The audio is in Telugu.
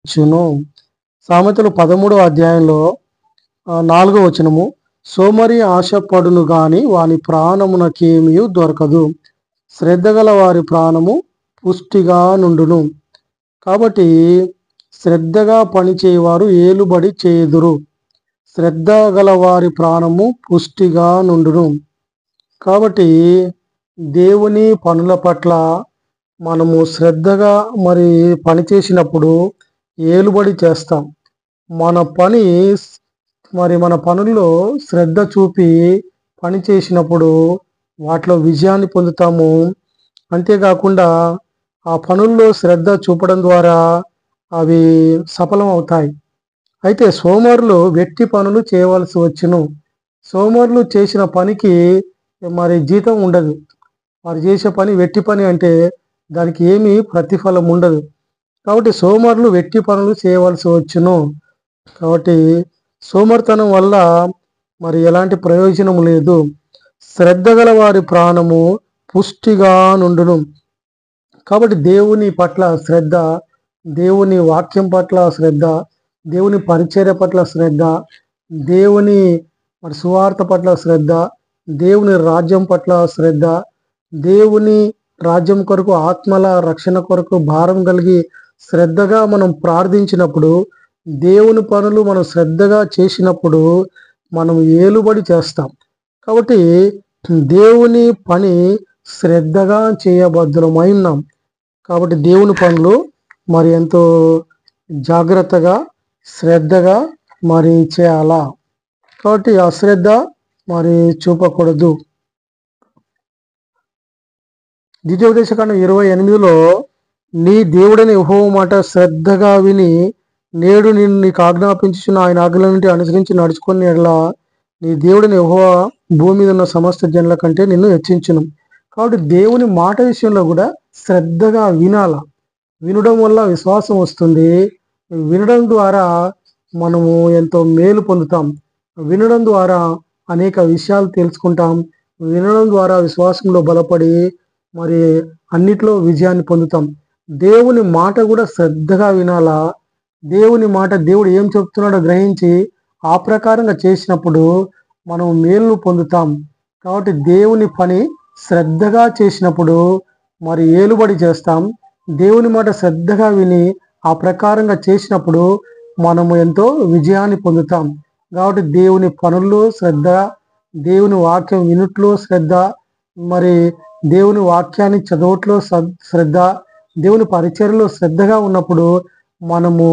వచ్చును. సామెతలు 13వ అధ్యాయంలో 4వ వచనము, సోమరి ఆశపడును గాని వాని ప్రాణమునకేమియు దొరకదు, శ్రద్ధ గల వారి ప్రాణము పుష్టిగా నుండును. కాబట్టి శ్రద్ధగా పనిచేయవారు ఏలుబడి చేయుదురు, శ్రద్ధ గల వారి ప్రాణము పుష్టిగా నుండును. కాబట్టి దేవుని పనుల పట్ల మనము శ్రద్ధగా పని చేసినప్పుడు ఏలుబడి చేస్తాం. మన పనుల్లో శ్రద్ధ చూపి పని చేసినప్పుడు వాటిలో విజయాన్ని పొందుతాము. అంతేకాకుండా ఆ పనుల్లో శ్రద్ధ చూపడం ద్వారా అవి సఫలం అవుతాయి. అయితే సోమరులు వెట్టి పనులు చేయవలసి వచ్చును. సోమరులు చేసిన పనికి జీతం ఉండదు. వారు చేసే పని వెట్టి పని అంటే దానికి ఏమీ ప్రతిఫలం ఉండదు. కాబట్టి సోమరులు వెట్టి పనులు చేయవలసి వచ్చును. కాబట్టి సోమరితనం వల్ల ఎలాంటి ప్రయోజనం లేదు. శ్రద్ధ గల వారి ప్రాణము పుష్టిగా నుండును. కాబట్టి దేవుని పట్ల శ్రద్ధ, దేవుని వాక్యం పట్ల శ్రద్ధ, దేవుని పరిచర్య పట్ల శ్రద్ధ, దేవుని సువార్త పట్ల శ్రద్ధ, దేవుని రాజ్యం పట్ల శ్రద్ధ, దేవుని రాజ్యం కొరకు ఆత్మల రక్షణ కొరకు భారం కలిగి శ్రద్ధగా మనం ప్రార్థించినప్పుడు, దేవుని పనులు మనం శ్రద్ధగా చేసినప్పుడు మనం ఏలుబడి చేస్తాం. కాబట్టి దేవుని పని శ్రద్ధగా చేయబద్దులమై ఉన్నాం. కాబట్టి దేవుని పనులు ఎంతో జాగ్రత్తగా శ్రద్ధగా చేయాలా. కాబట్టి అశ్రద్ధ చూపకూడదు. ద్వితీయోపదేశకాండం 28లో, నీ దేవుడైన యెహోవా మాట శ్రద్ధగా విని నేడు నేను నీకు ఆజ్ఞాపించుచున్న ఆయన ఆజ్ఞలన్నిటి అనుసరించి నడుచుకుని ఎడలా నీ దేవుడైన యెహోవా భూమి మీద ఉన్న సమస్త జనుల కంటే నిన్ను హెచ్చించును. కాబట్టి దేవుని మాట విషయంలో కూడా శ్రద్ధగా వినాల. వినడం వల్ల విశ్వాసం వస్తుంది. వినడం ద్వారా మనము ఎంతో మేలు పొందుతాం. వినడం ద్వారా అనేక విషయాలు తెలుసుకుంటాం. వినడం ద్వారా విశ్వాసంలో బలపడి అన్నిట్లో విజయాన్ని పొందుతాం. దేవుని మాట కూడా శ్రద్ధగా వినాలా. దేవుని మాట దేవుడు ఏం చెప్తున్నాడో గ్రహించి ఆ ప్రకారంగా చేసినప్పుడు మనం మేలు పొందుతాం. కాబట్టి దేవుని పని శ్రద్ధగా చేసినప్పుడు ఏలుబడి చేస్తాం. దేవుని మాట శ్రద్ధగా విని ఆ ప్రకారంగా చేసినప్పుడు మనము ఎంతో విజయాన్ని పొందుతాం. కాబట్టి దేవుని పనుల్లో శ్రద్ధ, దేవుని వాక్యం వినుట్లో శ్రద్ధ, దేవుని వాక్యాన్ని చదవట్లో శ్రద్ధ, దేవుని పరిచర్యలో శ్రద్ధగా ఉన్నప్పుడు మనము